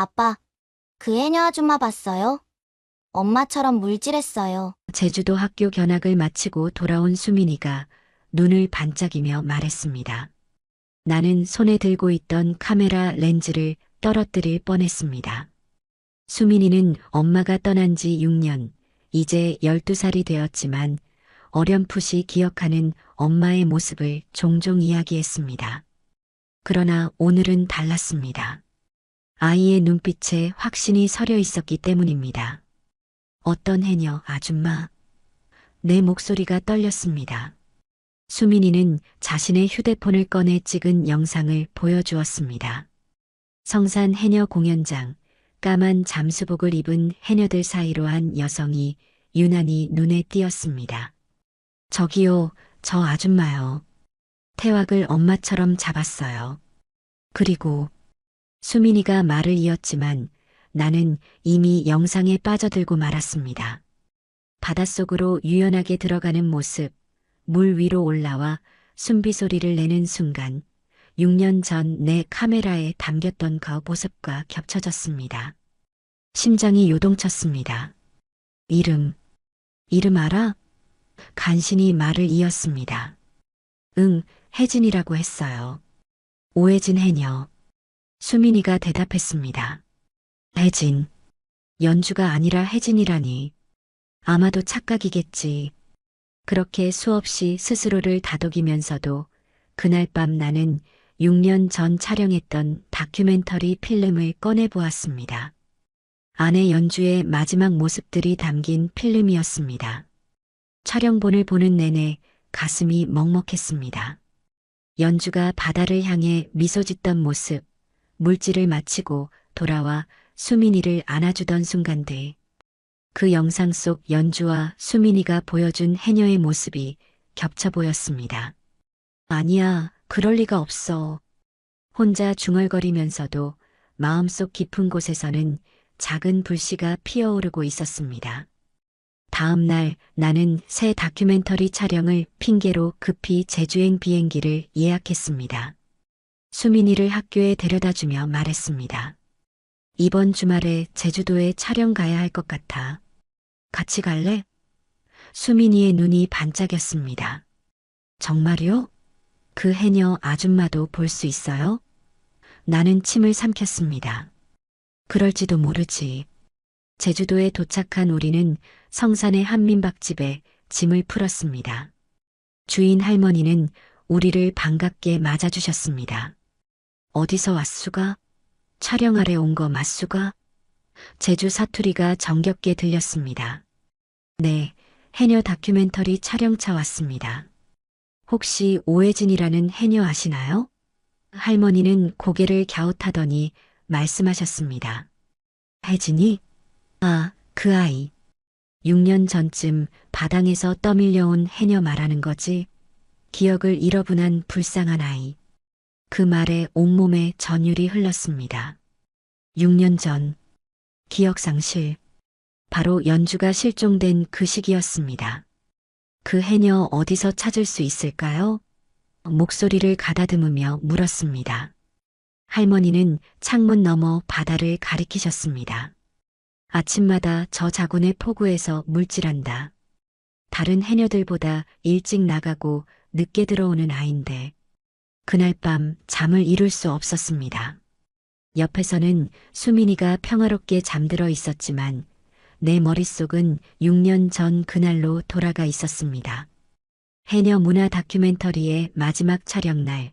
아빠, 그 해녀 아줌마 봤어요? 엄마처럼 물질했어요. 제주도 학교 견학을 마치고 돌아온 수민이가 눈을 반짝이며 말했습니다. 나는 손에 들고 있던 카메라 렌즈를 떨어뜨릴 뻔했습니다. 수민이는 엄마가 떠난 지 6년, 이제 12살이 되었지만 어렴풋이 기억하는 엄마의 모습을 종종 이야기했습니다. 그러나 오늘은 달랐습니다. 아이의 눈빛에 확신이 서려 있었기 때문입니다. 어떤 해녀 아줌마? 내 목소리가 떨렸습니다. 수민이는 자신의 휴대폰을 꺼내 찍은 영상을 보여주었습니다. 성산 해녀 공연장, 까만 잠수복을 입은 해녀들 사이로 한 여성이 유난히 눈에 띄었습니다. 저기요, 저 아줌마요. 태왁을 엄마처럼 잡았어요. 그리고 수민이가 말을 이었지만 나는 이미 영상에 빠져들고 말았습니다. 바닷속으로 유연하게 들어가는 모습, 물 위로 올라와 숨비 소리를 내는 순간 6년 전 내 카메라에 담겼던 그 모습과 겹쳐졌습니다. 심장이 요동쳤습니다. 이름 알아? 간신히 말을 이었습니다. 응, 혜진이라고 했어요. 오혜진 해녀. 수민이가 대답했습니다. 혜진. 연주가 아니라 혜진이라니. 아마도 착각이겠지. 그렇게 수없이 스스로를 다독이면서도 그날 밤 나는 6년 전 촬영했던 다큐멘터리 필름을 꺼내보았습니다. 아내 연주의 마지막 모습들이 담긴 필름이었습니다. 촬영본을 보는 내내 가슴이 먹먹했습니다. 연주가 바다를 향해 미소 짓던 모습, 물질을 마치고 돌아와 수민이를 안아주던 순간들, 그 영상 속 연주와 수민이가 보여준 해녀의 모습이 겹쳐 보였습니다. 아니야, 그럴 리가 없어. 혼자 중얼거리면서도 마음속 깊은 곳에서는 작은 불씨가 피어오르고 있었습니다. 다음 날 나는 새 다큐멘터리 촬영을 핑계로 급히 제주행 비행기를 예약했습니다. 수민이를 학교에 데려다주며 말했습니다. 이번 주말에 제주도에 촬영 가야 할 것 같아. 같이 갈래? 수민이의 눈이 반짝였습니다. 정말요? 그 해녀 아줌마도 볼 수 있어요? 나는 침을 삼켰습니다. 그럴지도 모르지. 제주도에 도착한 우리는 성산의 한민박집에 짐을 풀었습니다. 주인 할머니는 우리를 반갑게 맞아주셨습니다. 어디서 왔수가? 촬영하러 온 거 맞수가? 제주 사투리가 정겹게 들렸습니다. 네, 해녀 다큐멘터리 촬영차 왔습니다. 혹시 오혜진이라는 해녀 아시나요? 할머니는 고개를 갸웃하더니 말씀하셨습니다. 혜진이? 아, 그 아이. 6년 전쯤 바당에서 떠밀려온 해녀 말하는 거지. 기억을 잃어분한 불쌍한 아이. 그 말에 온몸에 전율이 흘렀습니다. 6년 전, 기억상실. 바로 연주가 실종된 그 시기였습니다. 그 해녀 어디서 찾을 수 있을까요? 목소리를 가다듬으며 물었습니다. 할머니는 창문 너머 바다를 가리키셨습니다. 아침마다 저 자군의 포구에서 물질한다. 다른 해녀들보다 일찍 나가고 늦게 들어오는 아인데 그날 밤 잠을 이룰 수 없었습니다. 옆에서는 수민이가 평화롭게 잠들어 있었지만 내 머릿속은 6년 전 그날로 돌아가 있었습니다. 해녀 문화 다큐멘터리의 마지막 촬영 날,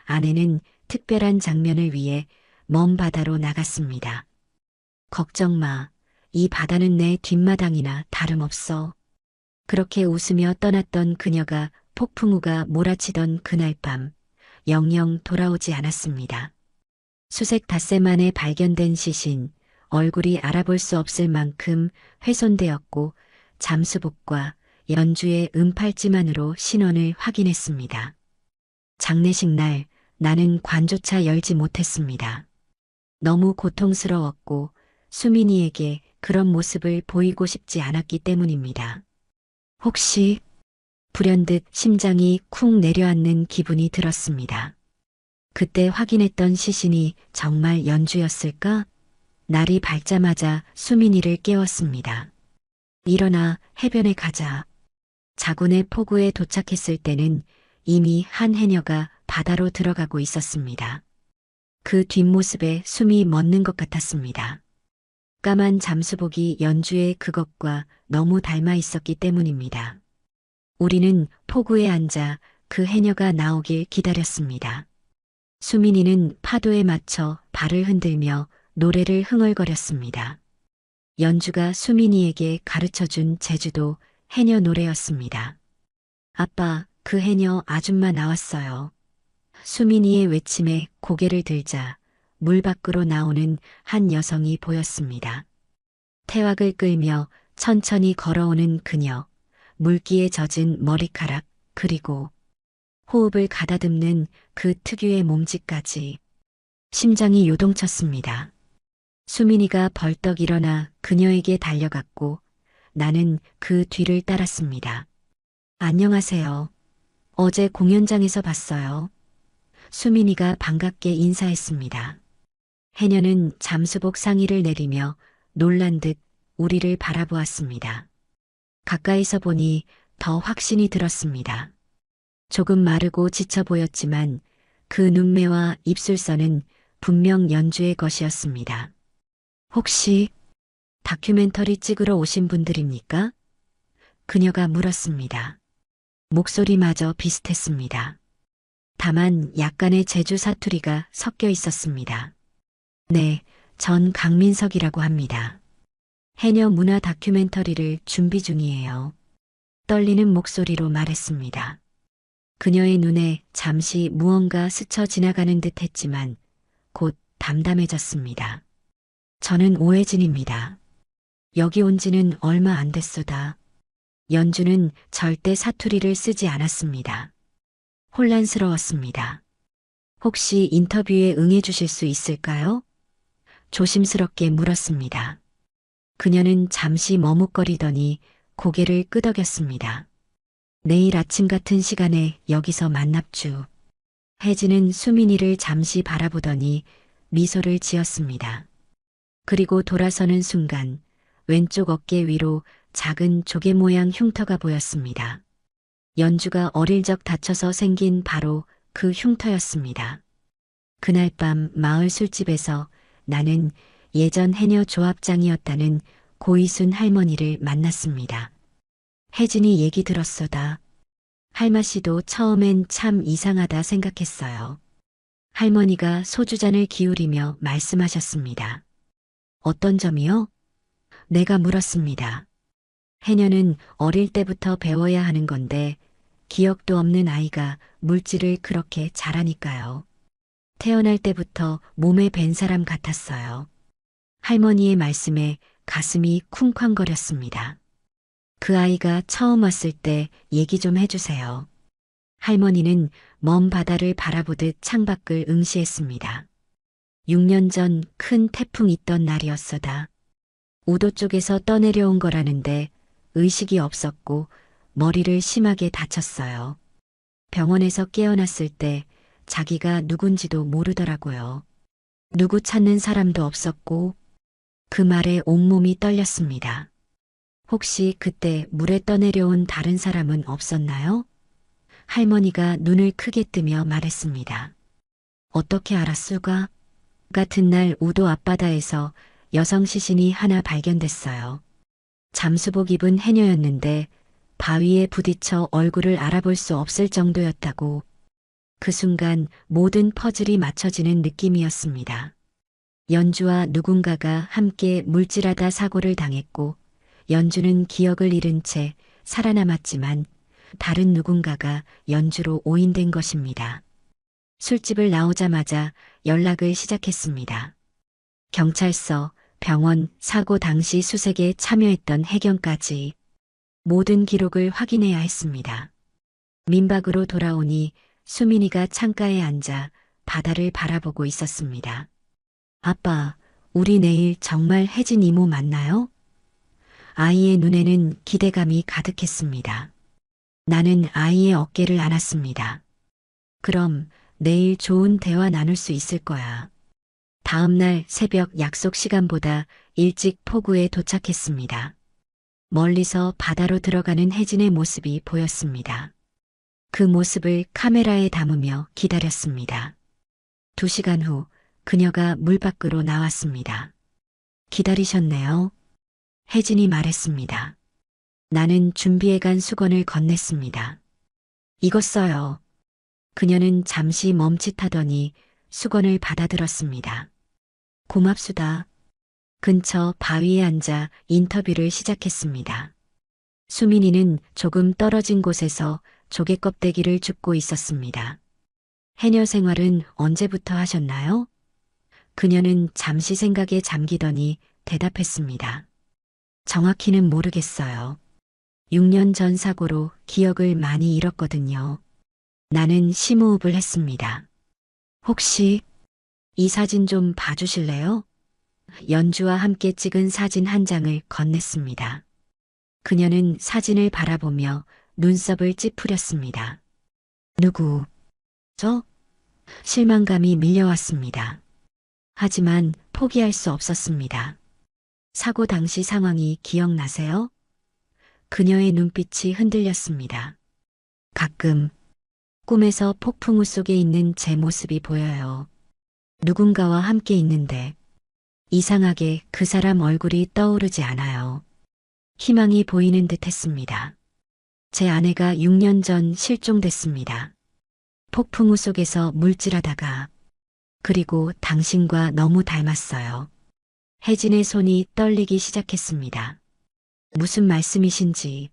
아내는 특별한 장면을 위해 먼 바다로 나갔습니다. 걱정 마. 이 바다는 내 뒷마당이나 다름없어. 그렇게 웃으며 떠났던 그녀가 폭풍우가 몰아치던 그날 밤, 영영 돌아오지 않았습니다. 수색 닷새 만에 발견된 시신, 얼굴이 알아볼 수 없을 만큼 훼손되었고 잠수복과 연주의 은팔찌만으로 신원을 확인했습니다. 장례식 날 나는 관조차 열지 못했습니다. 너무 고통스러웠고 수민이에게 그런 모습을 보이고 싶지 않았기 때문입니다. 혹시 불현듯 심장이 쿵 내려앉는 기분이 들었습니다. 그때 확인했던 시신이 정말 연주였을까? 날이 밝자마자 수민이를 깨웠습니다. 일어나 해변에 가자. 자군의 포구에 도착했을 때는 이미 한 해녀가 바다로 들어가고 있었습니다. 그 뒷모습에 숨이 멎는 것 같았습니다. 까만 잠수복이 연주의 그것과 너무 닮아 있었기 때문입니다. 우리는 포구에 앉아 그 해녀가 나오길 기다렸습니다. 수민이는 파도에 맞춰 발을 흔들며 노래를 흥얼거렸습니다. 연주가 수민이에게 가르쳐준 제주도 해녀 노래였습니다. 아빠, 그 해녀 아줌마 나왔어요. 수민이의 외침에 고개를 들자 물 밖으로 나오는 한 여성이 보였습니다. 태왁을 끌며 천천히 걸어오는 그녀, 물기에 젖은 머리카락, 그리고 호흡을 가다듬는 그 특유의 몸짓까지. 심장이 요동쳤습니다. 수민이가 벌떡 일어나 그녀에게 달려갔고 나는 그 뒤를 따랐습니다. 안녕하세요. 어제 공연장에서 봤어요. 수민이가 반갑게 인사했습니다. 해녀는 잠수복 상의를 내리며 놀란 듯 우리를 바라보았습니다. 가까이서 보니 더 확신이 들었습니다. 조금 마르고 지쳐 보였지만 그 눈매와 입술선은 분명 연주의 것이었습니다. 혹시 다큐멘터리 찍으러 오신 분들입니까? 그녀가 물었습니다. 목소리마저 비슷했습니다. 다만 약간의 제주 사투리가 섞여 있었습니다. 네, 전 강민석이라고 합니다. 해녀 문화 다큐멘터리를 준비 중이에요. 떨리는 목소리로 말했습니다. 그녀의 눈에 잠시 무언가 스쳐 지나가는 듯 했지만 곧 담담해졌습니다. 저는 오혜진입니다. 여기 온 지는 얼마 안 됐소다. 연주는 절대 사투리를 쓰지 않았습니다. 혼란스러웠습니다. 혹시 인터뷰에 응해주실 수 있을까요? 조심스럽게 물었습니다. 그녀는 잠시 머뭇거리더니 고개를 끄덕였습니다. 내일 아침 같은 시간에 여기서 만납주. 혜진은 수민이를 잠시 바라보더니 미소를 지었습니다. 그리고 돌아서는 순간 왼쪽 어깨 위로 작은 조개 모양 흉터가 보였습니다. 연주가 어릴 적 다쳐서 생긴 바로 그 흉터였습니다. 그날 밤 마을 술집에서 나는 예전 해녀 조합장이었다는 고이순 할머니를 만났습니다. 혜진이 얘기 들었소다. 할마씨도 처음엔 참 이상하다 생각했어요. 할머니가 소주잔을 기울이며 말씀하셨습니다. 어떤 점이요? 내가 물었습니다. 해녀는 어릴 때부터 배워야 하는 건데 기억도 없는 아이가 물질을 그렇게 잘하니까요. 태어날 때부터 몸에 밴 사람 같았어요. 할머니의 말씀에 가슴이 쿵쾅거렸습니다. 그 아이가 처음 왔을 때 얘기 좀 해주세요. 할머니는 먼 바다를 바라보듯 창밖을 응시했습니다. 6년 전 큰 태풍 있던 날이었어다. 우도 쪽에서 떠내려온 거라는데 의식이 없었고 머리를 심하게 다쳤어요. 병원에서 깨어났을 때 자기가 누군지도 모르더라고요. 누구 찾는 사람도 없었고 그 말에 온몸이 떨렸습니다. 혹시 그때 물에 떠내려온 다른 사람은 없었나요? 할머니가 눈을 크게 뜨며 말했습니다. 어떻게 알았수가? 같은 날 우도 앞바다에서 여성 시신이 하나 발견됐어요. 잠수복 입은 해녀였는데 바위에 부딪혀 얼굴을 알아볼 수 없을 정도였다고. 그 순간 모든 퍼즐이 맞춰지는 느낌이었습니다. 연주와 누군가가 함께 물질하다 사고를 당했고 연주는 기억을 잃은 채 살아남았지만 다른 누군가가 연주로 오인된 것입니다. 술집을 나오자마자 연락을 시작했습니다. 경찰서, 병원, 사고 당시 수색에 참여했던 해경까지 모든 기록을 확인해야 했습니다. 민박으로 돌아오니 수민이가 창가에 앉아 바다를 바라보고 있었습니다. 아빠, 우리 내일 정말 혜진 이모 만나요? 아이의 눈에는 기대감이 가득했습니다. 나는 아이의 어깨를 안았습니다. 그럼 내일 좋은 대화 나눌 수 있을 거야. 다음 날 새벽 약속 시간보다 일찍 포구에 도착했습니다. 멀리서 바다로 들어가는 혜진의 모습이 보였습니다. 그 모습을 카메라에 담으며 기다렸습니다. 2시간 후 그녀가 물 밖으로 나왔습니다. 기다리셨네요. 혜진이 말했습니다. 나는 준비해간 수건을 건넸습니다. 이것 써요. 그녀는 잠시 멈칫하더니 수건을 받아들었습니다. 고맙수다. 근처 바위에 앉아 인터뷰를 시작했습니다. 수민이는 조금 떨어진 곳에서 조개 껍데기를 줍고 있었습니다. 해녀 생활은 언제부터 하셨나요? 그녀는 잠시 생각에 잠기더니 대답했습니다. 정확히는 모르겠어요. 6년 전 사고로 기억을 많이 잃었거든요. 나는 심호흡을 했습니다. 혹시 이 사진 좀 봐주실래요? 연주와 함께 찍은 사진 한 장을 건넸습니다. 그녀는 사진을 바라보며 눈썹을 찌푸렸습니다. 누구? 저? 실망감이 밀려왔습니다. 하지만 포기할 수 없었습니다. 사고 당시 상황이 기억나세요? 그녀의 눈빛이 흔들렸습니다. 가끔 꿈에서 폭풍우 속에 있는 제 모습이 보여요. 누군가와 함께 있는데 이상하게 그 사람 얼굴이 떠오르지 않아요. 희망이 보이는 듯 했습니다. 제 아내가 6년 전 실종됐습니다. 폭풍우 속에서 물질하다가 그리고 당신과 너무 닮았어요. 혜진의 손이 떨리기 시작했습니다. 무슨 말씀이신지.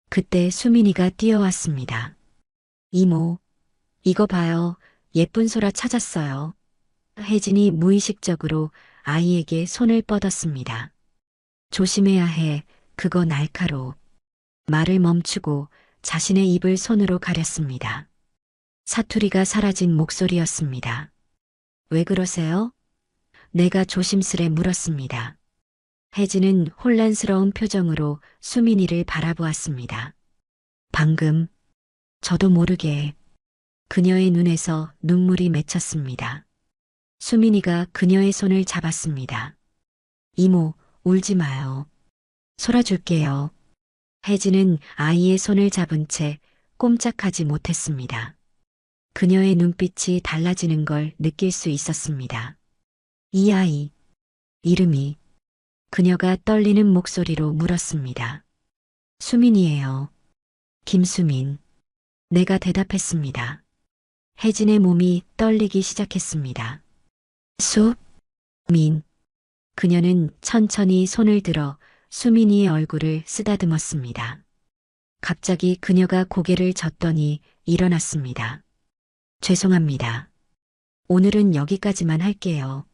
그때 수민이가 뛰어왔습니다. 이모, 이거 봐요. 예쁜 소라 찾았어요. 혜진이 무의식적으로 아이에게 손을 뻗었습니다. 조심해야 해. 그거 날카로워. 말을 멈추고 자신의 입을 손으로 가렸습니다. 사투리가 사라진 목소리였습니다. 왜 그러세요? 내가 조심스레 물었습니다. 혜진은 혼란스러운 표정으로 수민이를 바라보았습니다. 방금 저도 모르게 그녀의 눈에서 눈물이 맺혔습니다. 수민이가 그녀의 손을 잡았습니다. 이모, 울지 마요. 솔아줄게요. 혜진은 아이의 손을 잡은 채 꼼짝하지 못했습니다. 그녀의 눈빛이 달라지는 걸 느낄 수 있었습니다. 이 아이, 이름이 그녀가 떨리는 목소리로 물었습니다. 수민이에요. 김수민. 내가 대답했습니다. 혜진의 몸이 떨리기 시작했습니다. 수민. 그녀는 천천히 손을 들어 수민이의 얼굴을 쓰다듬었습니다. 갑자기 그녀가 고개를 젓더니 일어났습니다. 죄송합니다. 오늘은 여기까지만 할게요.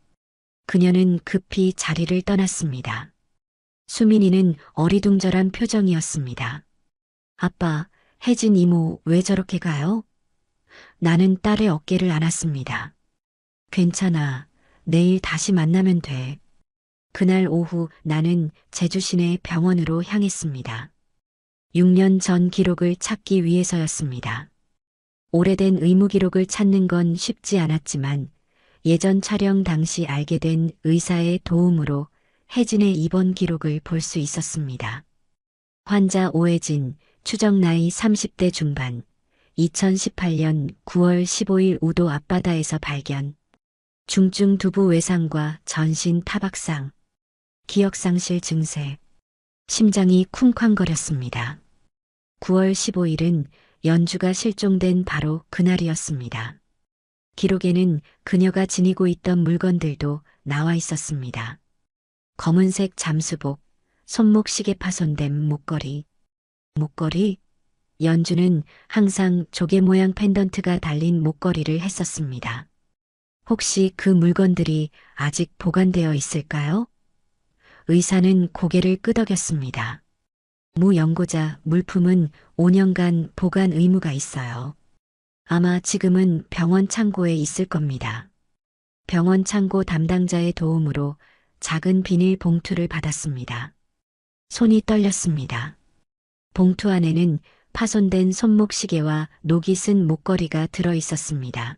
그녀는 급히 자리를 떠났습니다. 수민이는 어리둥절한 표정이었습니다. 아빠, 혜진 이모 왜 저렇게 가요? 나는 딸의 어깨를 안았습니다. 괜찮아. 내일 다시 만나면 돼. 그날 오후 나는 제주 시내 병원으로 향했습니다. 6년 전 기록을 찾기 위해서였습니다. 오래된 의무 기록을 찾는 건 쉽지 않았지만 예전 촬영 당시 알게 된 의사의 도움으로 혜진의 입원 기록을 볼 수 있었습니다. 환자 오혜진, 추정 나이 30대 중반, 2018년 9월 15일 우도 앞바다에서 발견. 중증 두부 외상과 전신 타박상, 기억상실 증세, 심장이 쿵쾅거렸습니다. 9월 15일은 연주가 실종된 바로 그날이었습니다. 기록에는 그녀가 지니고 있던 물건들도 나와 있었습니다. 검은색 잠수복, 손목시계 파손된 목걸이. 목걸이? 연주는 항상 조개 모양 펜던트가 달린 목걸이를 했었습니다. 혹시 그 물건들이 아직 보관되어 있을까요? 의사는 고개를 끄덕였습니다. 무 연고자 물품은 5년간 보관 의무가 있어요. 아마 지금은 병원 창고에 있을 겁니다. 병원 창고 담당자의 도움으로 작은 비닐 봉투를 받았습니다. 손이 떨렸습니다. 봉투 안에는 파손된 손목시계와 녹이 쓴 목걸이가 들어 있었습니다.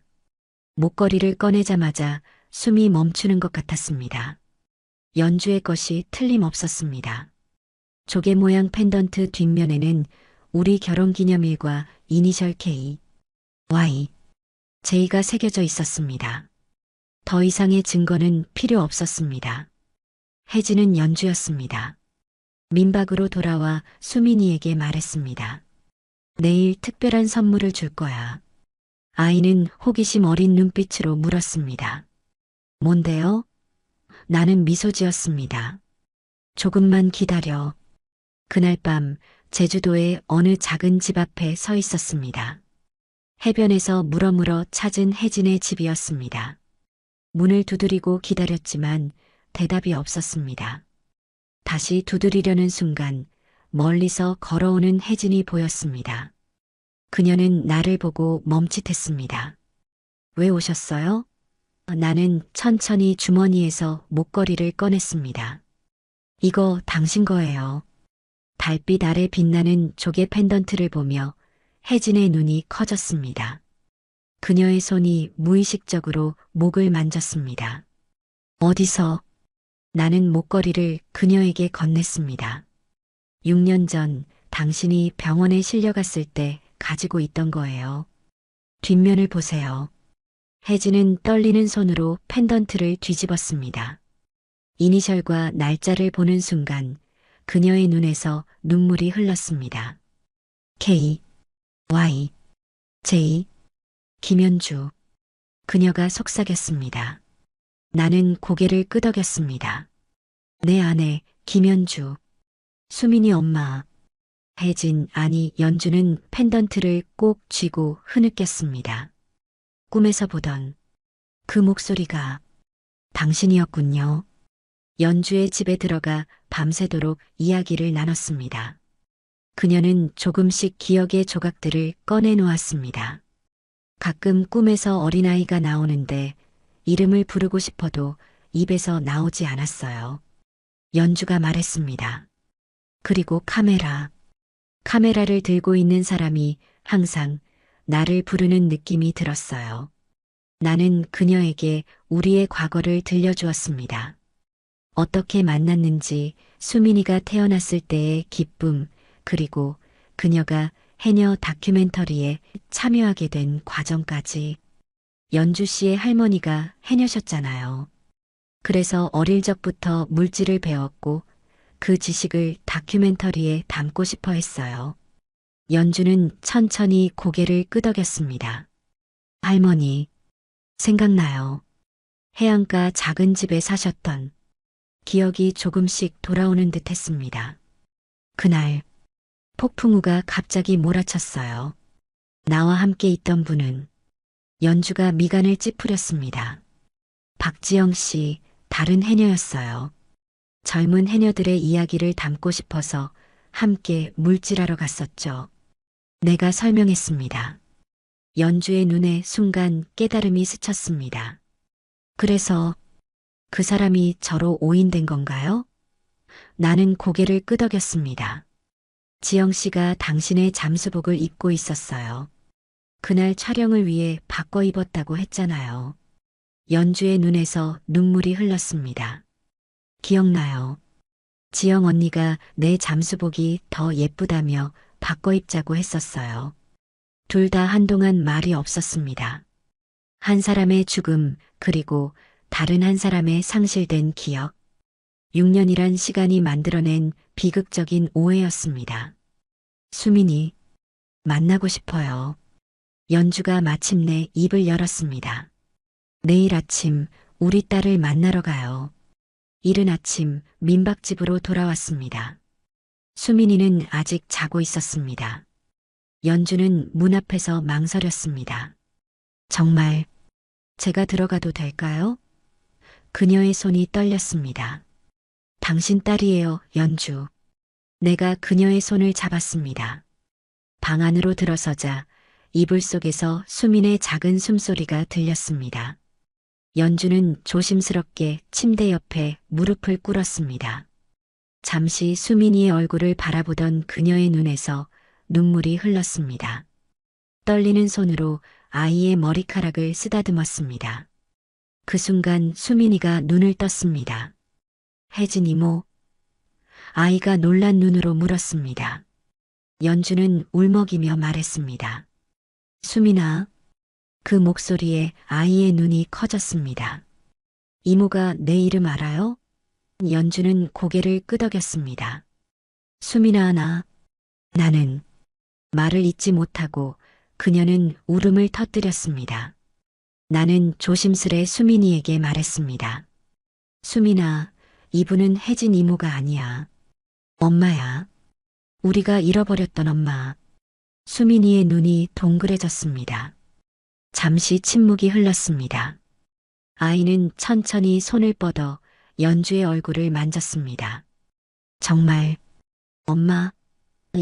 목걸이를 꺼내자마자 숨이 멈추는 것 같았습니다. 연주의 것이 틀림없었습니다. 조개 모양 펜던트 뒷면에는 우리 결혼기념일과 이니셜 K, Y, J가 새겨져 있었습니다. 더 이상의 증거는 필요 없었습니다. 혜진은 연주였습니다. 민박으로 돌아와 수민이에게 말했습니다. 내일 특별한 선물을 줄 거야. 아이는 호기심 어린 눈빛으로 물었습니다. 뭔데요? 나는 미소 지었습니다. 조금만 기다려. 그날 밤 제주도의 어느 작은 집 앞에 서 있었습니다. 해변에서 물어물어 찾은 혜진의 집이었습니다. 문을 두드리고 기다렸지만 대답이 없었습니다. 다시 두드리려는 순간 멀리서 걸어오는 혜진이 보였습니다. 그녀는 나를 보고 멈칫했습니다. 왜 오셨어요? 나는 천천히 주머니에서 목걸이를 꺼냈습니다. 이거 당신 거예요. 달빛 아래 빛나는 조개 펜던트를 보며 혜진의 눈이 커졌습니다. 그녀의 손이 무의식적으로 목을 만졌습니다. 어디서? 나는 목걸이를 그녀에게 건넸습니다. 6년 전 당신이 병원에 실려갔을 때 가지고 있던 거예요. 뒷면을 보세요. 혜진은 떨리는 손으로 펜던트를 뒤집었습니다. 이니셜과 날짜를 보는 순간 그녀의 눈에서 눈물이 흘렀습니다. K, Y, J, 김연주. 그녀가 속삭였습니다. 나는 고개를 끄덕였습니다. 내 아내 김연주. 수민이 엄마. 혜진 아니 연주는 펜던트를 꼭 쥐고 흐느꼈습니다. 꿈에서 보던 그 목소리가 당신이었군요. 연주의 집에 들어가 밤새도록 이야기를 나눴습니다. 그녀는 조금씩 기억의 조각들을 꺼내 놓았습니다. 가끔 꿈에서 어린아이가 나오는데 이름을 부르고 싶어도 입에서 나오지 않았어요. 연주가 말했습니다. 그리고 카메라를 들고 있는 사람이 항상 나를 부르는 느낌이 들었어요. 나는 그녀에게 우리의 과거를 들려주었습니다. 어떻게 만났는지, 수민이가 태어났을 때의 기쁨, 그리고 그녀가 해녀 다큐멘터리에 참여하게 된 과정까지. 연주 씨의 할머니가 해녀셨잖아요. 그래서 어릴 적부터 물질을 배웠고 그 지식을 다큐멘터리에 담고 싶어 했어요. 연주는 천천히 고개를 끄덕였습니다. 할머니, 생각나요. 해안가 작은 집에 사셨던 기억이 조금씩 돌아오는 듯 했습니다. 그날 폭풍우가 갑자기 몰아쳤어요. 나와 함께 있던 분은 연주가 미간을 찌푸렸습니다. 박지영 씨, 다른 해녀였어요. 젊은 해녀들의 이야기를 담고 싶어서 함께 물질하러 갔었죠. 내가 설명했습니다. 연주의 눈에 순간 깨달음이 스쳤습니다. 그래서 그 사람이 저로 오인된 건가요? 나는 고개를 끄덕였습니다. 지영 씨가 당신의 잠수복을 입고 있었어요. 그날 촬영을 위해 바꿔 입었다고 했잖아요. 연주의 눈에서 눈물이 흘렀습니다. 기억나요. 지영 언니가 내 잠수복이 더 예쁘다며 바꿔 입자고 했었어요. 둘 다 한동안 말이 없었습니다. 한 사람의 죽음, 그리고 다른 한 사람의 상실된 기억. 6년이란 시간이 만들어낸 비극적인 오해였습니다. 수민이, 만나고 싶어요. 연주가 마침내 입을 열었습니다. 내일 아침 우리 딸을 만나러 가요. 이른 아침 민박집으로 돌아왔습니다. 수민이는 아직 자고 있었습니다. 연주는 문 앞에서 망설였습니다. 정말 제가 들어가도 될까요? 그녀의 손이 떨렸습니다. 당신 딸이에요, 연주. 내가 그녀의 손을 잡았습니다. 방 안으로 들어서자 이불 속에서 수민의 작은 숨소리가 들렸습니다. 연주는 조심스럽게 침대 옆에 무릎을 꿇었습니다. 잠시 수민이의 얼굴을 바라보던 그녀의 눈에서 눈물이 흘렀습니다. 떨리는 손으로 아이의 머리카락을 쓰다듬었습니다. 그 순간 수민이가 눈을 떴습니다. 혜진 이모. 아이가 놀란 눈으로 물었습니다. 연주는 울먹이며 말했습니다. 수민아. 그 목소리에 아이의 눈이 커졌습니다. 이모가 내 이름 알아요? 연주는 고개를 끄덕였습니다. 수민아 나는 말을 잇지 못하고 그녀는 울음을 터뜨렸습니다. 나는 조심스레 수민이에게 말했습니다. 수민아, 이분은 혜진 이모가 아니야. 엄마야. 우리가 잃어버렸던 엄마. 수민이의 눈이 동그래졌습니다. 잠시 침묵이 흘렀습니다. 아이는 천천히 손을 뻗어 연주의 얼굴을 만졌습니다. 정말, 엄마.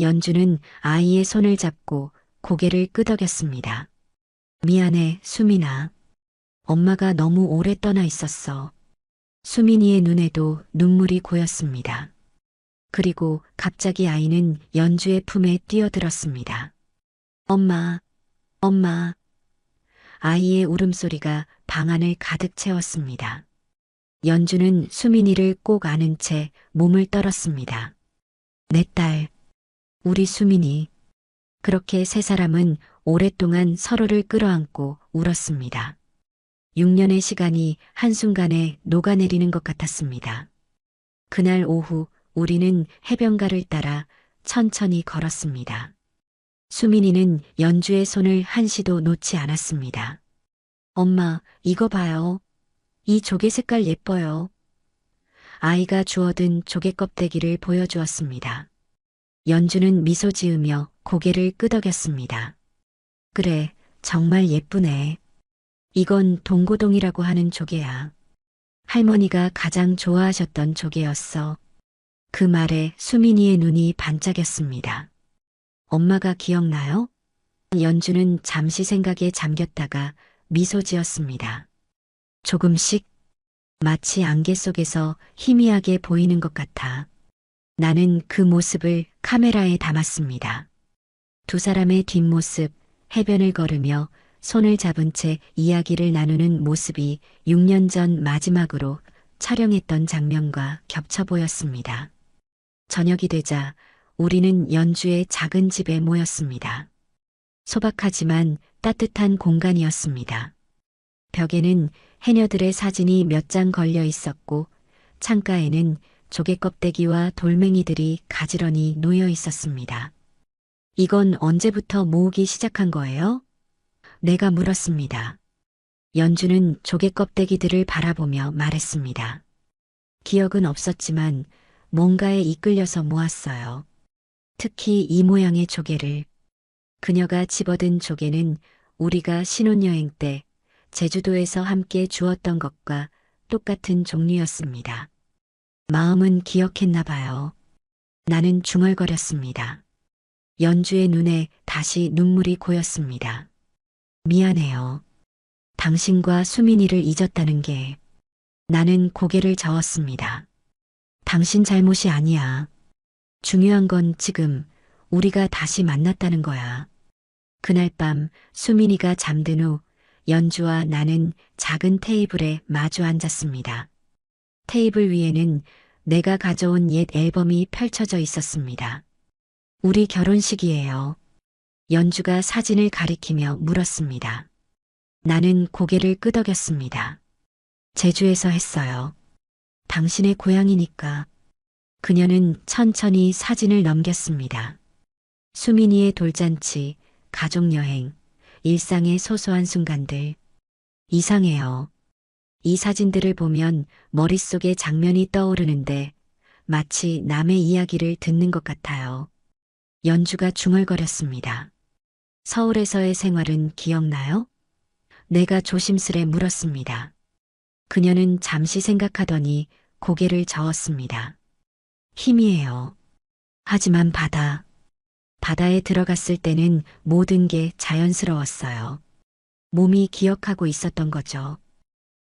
연주는 아이의 손을 잡고 고개를 끄덕였습니다. 미안해, 수민아. 엄마가 너무 오래 떠나 있었어. 수민이의 눈에도 눈물이 고였습니다. 그리고 갑자기 아이는 연주의 품에 뛰어들었습니다. 엄마, 엄마. 아이의 울음소리가 방 안을 가득 채웠습니다. 연주는 수민이를 꼭 안은 채 몸을 떨었습니다. 내 딸, 우리 수민이. 그렇게 세 사람은 오랫동안 서로를 끌어안고 울었습니다. 6년의 시간이 한순간에 녹아내리는 것 같았습니다. 그날 오후 우리는 해변가를 따라 천천히 걸었습니다. 수민이는 연주의 손을 한시도 놓지 않았습니다. 엄마, 이거 봐요. 이 조개 색깔 예뻐요. 아이가 주워든 조개 껍데기를 보여주었습니다. 연주는 미소 지으며 고개를 끄덕였습니다. 그래, 정말 예쁘네. 이건 동고동이라고 하는 조개야. 할머니가 가장 좋아하셨던 조개였어. 그 말에 수민이의 눈이 반짝였습니다. 엄마가 기억나요? 연주는 잠시 생각에 잠겼다가 미소 지었습니다. 조금씩, 마치 안개 속에서 희미하게 보이는 것 같아. 나는 그 모습을 카메라에 담았습니다. 두 사람의 뒷모습, 해변을 걸으며 손을 잡은 채 이야기를 나누는 모습이 6년 전 마지막으로 촬영했던 장면과 겹쳐 보였습니다. 저녁이 되자 우리는 연주의 작은 집에 모였습니다. 소박하지만 따뜻한 공간이었습니다. 벽에는 해녀들의 사진이 몇 장 걸려 있었고 창가에는 조개 껍데기와 돌멩이들이 가지런히 놓여 있었습니다. 이건 언제부터 모으기 시작한 거예요? 내가 물었습니다. 연주는 조개 껍데기들을 바라보며 말했습니다. 기억은 없었지만 뭔가에 이끌려서 모았어요. 특히 이 모양의 조개를. 그녀가 집어든 조개는 우리가 신혼여행 때 제주도에서 함께 주웠던 것과 똑같은 종류였습니다. 마음은 기억했나 봐요. 나는 중얼거렸습니다. 연주의 눈에 다시 눈물이 고였습니다. 미안해요. 당신과 수민이를 잊었다는 게. 나는 고개를 저었습니다. 당신 잘못이 아니야. 중요한 건 지금 우리가 다시 만났다는 거야. 그날 밤 수민이가 잠든 후 연주와 나는 작은 테이블에 마주 앉았습니다. 테이블 위에는 내가 가져온 옛 앨범이 펼쳐져 있었습니다. 우리 결혼식이에요. 연주가 사진을 가리키며 물었습니다. 나는 고개를 끄덕였습니다. 제주에서 했어요. 당신의 고향이니까. 그녀는 천천히 사진을 넘겼습니다. 수민이의 돌잔치, 가족여행, 일상의 소소한 순간들. 이상해요. 이 사진들을 보면 머릿속에 장면이 떠오르는데 마치 남의 이야기를 듣는 것 같아요. 연주가 중얼거렸습니다. 서울에서의 생활은 기억나요? 내가 조심스레 물었습니다. 그녀는 잠시 생각하더니 고개를 저었습니다. 희미해요. 하지만 바다에 들어갔을 때는 모든 게 자연스러웠어요. 몸이 기억하고 있었던 거죠.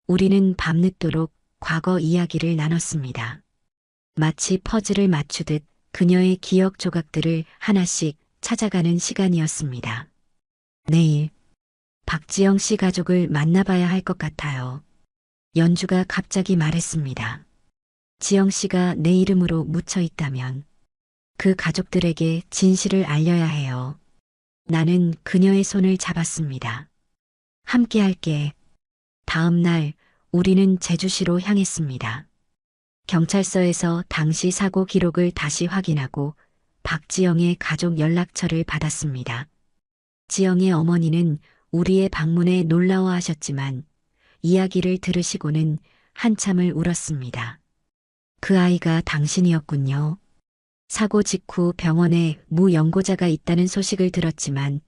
우리는 밤늦도록 과거 이야기를 나눴습니다. 마치 퍼즐을 맞추듯 그녀의 기억 조각들을 하나씩 찾아가는 시간이었습니다. 내일 박지영 씨 가족을 만나봐야 할 것 같아요. 연주가 갑자기 말했습니다. 지영 씨가 내 이름으로 묻혀 있다면 그 가족들에게 진실을 알려야 해요. 나는 그녀의 손을 잡았습니다. 함께 할게. 다음 날 우리는 제주시로 향했습니다. 경찰서에서 당시 사고 기록을 다시 확인하고 박지영의 가족 연락처를 받았습니다. 지영의 어머니는 우리의 방문에 놀라워하셨지만 이야기를 들으시고는 한참을 울었습니다. 그 아이가 당신이었군요. 사고 직후 병원에 무연고자가 있다는 소식을 들었지만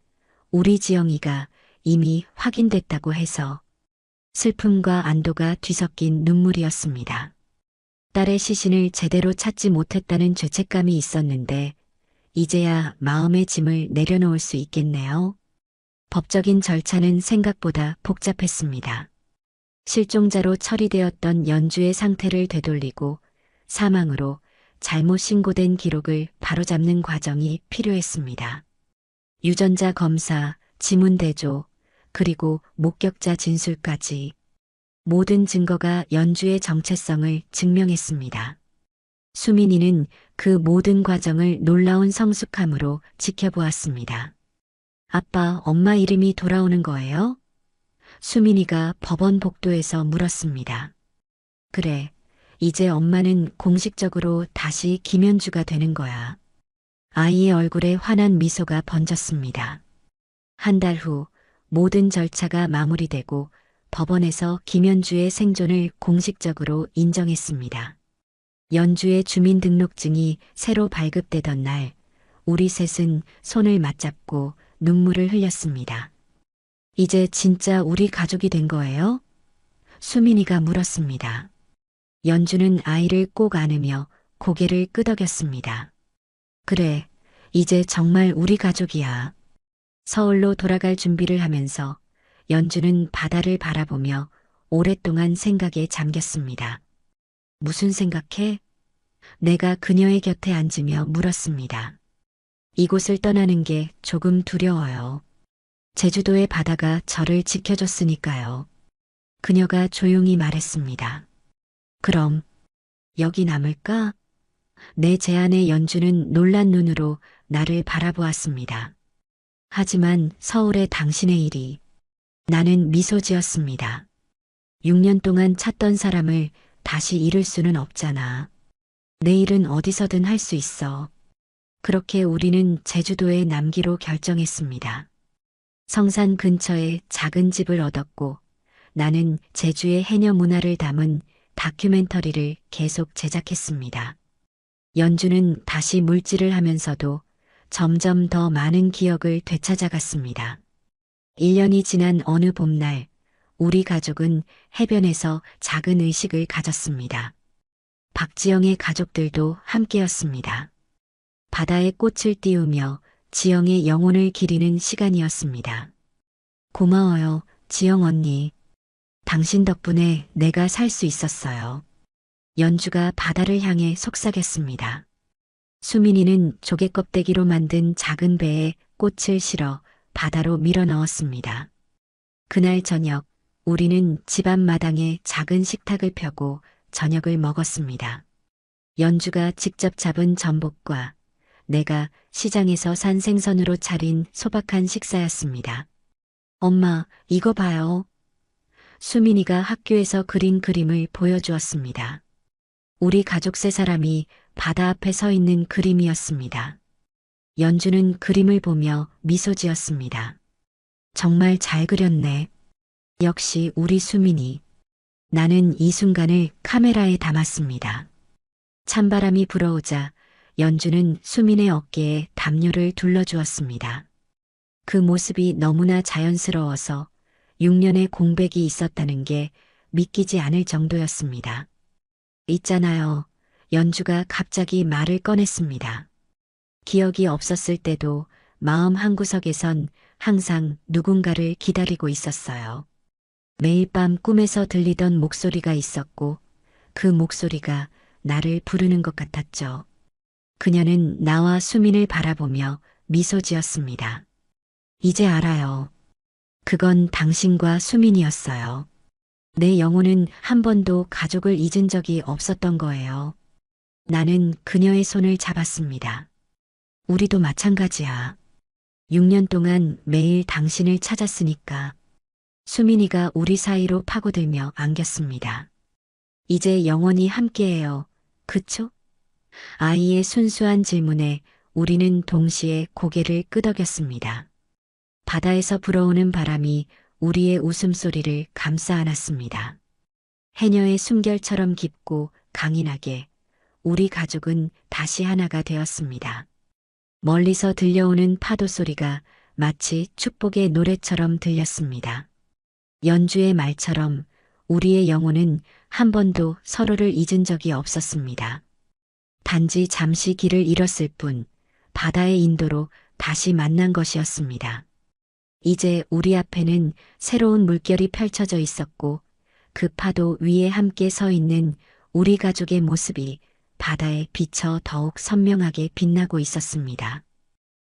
우리 지영이가 이미 확인됐다고 해서 슬픔과 안도가 뒤섞인 눈물이었습니다. 딸의 시신을 제대로 찾지 못했다는 죄책감이 있었는데 이제야 마음의 짐을 내려놓을 수 있겠네요. 법적인 절차는 생각보다 복잡했습니다. 실종자로 처리되었던 연주의 상태를 되돌리고 사망으로 잘못 신고된 기록을 바로잡는 과정이 필요했습니다. 유전자 검사, 지문 대조, 그리고 목격자 진술까지 모든 증거가 연주의 정체성을 증명했습니다. 수민이는 그 모든 과정을 놀라운 성숙함으로 지켜보았습니다. 아빠, 엄마 이름이 돌아오는 거예요? 수민이가 법원 복도에서 물었습니다. 그래, 이제 엄마는 공식적으로 다시 김연주가 되는 거야. 아이의 얼굴에 환한 미소가 번졌습니다. 한 달 후 모든 절차가 마무리되고 법원에서 김연주의 생존을 공식적으로 인정했습니다. 연주의 주민등록증이 새로 발급되던 날, 우리 셋은 손을 맞잡고 눈물을 흘렸습니다. 이제 진짜 우리 가족이 된 거예요? 수민이가 물었습니다. 연주는 아이를 꼭 안으며 고개를 끄덕였습니다. 그래, 이제 정말 우리 가족이야. 서울로 돌아갈 준비를 하면서 연주는 바다를 바라보며 오랫동안 생각에 잠겼습니다. 무슨 생각해? 내가 그녀의 곁에 앉으며 물었습니다. 이곳을 떠나는 게 조금 두려워요. 제주도의 바다가 저를 지켜줬으니까요. 그녀가 조용히 말했습니다. 그럼 여기 남을까? 내 제안에 연주는 놀란 눈으로 나를 바라보았습니다. 하지만 서울의 당신의 일이. 나는 미소 지었습니다. 6년 동안 찾던 사람을 다시 잃을 수는 없잖아. 내 일은 어디서든 할 수 있어. 그렇게 우리는 제주도에 남기로 결정했습니다. 성산 근처에 작은 집을 얻었고 나는 제주의 해녀 문화를 담은 다큐멘터리를 계속 제작했습니다. 연주는 다시 물질을 하면서도 점점 더 많은 기억을 되찾아갔습니다. 1년이 지난 어느 봄날, 우리 가족은 해변에서 작은 의식을 가졌습니다. 박지영의 가족들도 함께였습니다. 바다에 꽃을 띄우며 지영의 영혼을 기리는 시간이었습니다. 고마워요, 지영 언니. 당신 덕분에 내가 살 수 있었어요. 연주가 바다를 향해 속삭였습니다. 수민이는 조개 껍데기로 만든 작은 배에 꽃을 실어 바다로 밀어 넣었습니다. 그날 저녁, 우리는 집 앞마당에 작은 식탁을 펴고 저녁을 먹었습니다. 연주가 직접 잡은 전복과 내가 시장에서 산 생선으로 차린 소박한 식사였습니다. 엄마, 이거 봐요. 수민이가 학교에서 그린 그림을 보여주었습니다. 우리 가족 세 사람이 바다 앞에 서 있는 그림이었습니다. 연주는 그림을 보며 미소 지었습니다. 정말 잘 그렸네. 역시 우리 수민이. 나는 이 순간을 카메라에 담았습니다. 찬바람이 불어오자 연주는 수민의 어깨에 담요를 둘러주었습니다. 그 모습이 너무나 자연스러워서 6년의 공백이 있었다는 게 믿기지 않을 정도였습니다. 있잖아요. 연주가 갑자기 말을 꺼냈습니다. 기억이 없었을 때도 마음 한구석에선 항상 누군가를 기다리고 있었어요. 매일 밤 꿈에서 들리던 목소리가 있었고 그 목소리가 나를 부르는 것 같았죠. 그녀는 나와 수민을 바라보며 미소 지었습니다. 이제 알아요. 그건 당신과 수민이었어요. 내 영혼은 한 번도 가족을 잊은 적이 없었던 거예요. 나는 그녀의 손을 잡았습니다. 우리도 마찬가지야. 6년 동안 매일 당신을 찾았으니까. 수민이가 우리 사이로 파고들며 안겼습니다. 이제 영원히 함께해요. 그쵸? 아이의 순수한 질문에 우리는 동시에 고개를 끄덕였습니다. 바다에서 불어오는 바람이 우리의 웃음소리를 감싸 안았습니다. 해녀의 숨결처럼 깊고 강인하게 우리 가족은 다시 하나가 되었습니다. 멀리서 들려오는 파도 소리가 마치 축복의 노래처럼 들렸습니다. 연주의 말처럼 우리의 영혼은 한 번도 서로를 잊은 적이 없었습니다. 단지 잠시 길을 잃었을 뿐 바다의 인도로 다시 만난 것이었습니다. 이제 우리 앞에는 새로운 물결이 펼쳐져 있었고 그 파도 위에 함께 서 있는 우리 가족의 모습이 바다에 비쳐 더욱 선명하게 빛나고 있었습니다.